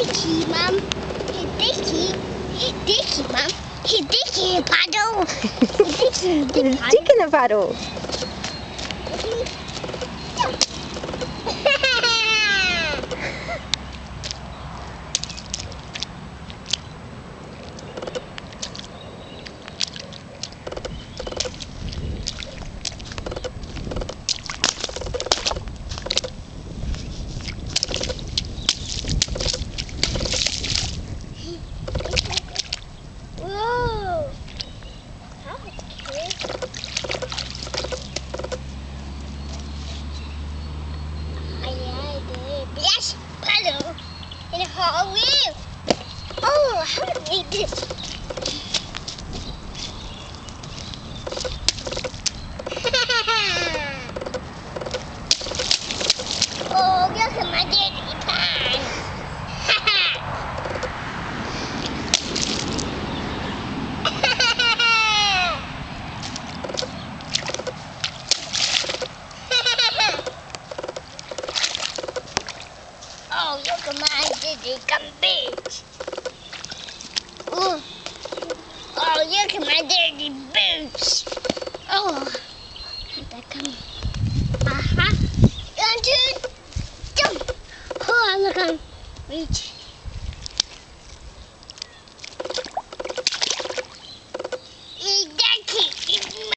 dicky, Mum. He's dicky. He's dicky, Mum. He's dicky in a puddle. He's dicky in There's a dick in the puddle. Whoa! That was cute. I did. Yes, puddle in a whole wheel. Oh, how do we do this? Oh, look at my dirty pants. Oh, look at my dirty garbage. Oh, look at my dirty boots. Oh, they're coming. Aha. 1, 2, jump. Oh, look, I'm reach.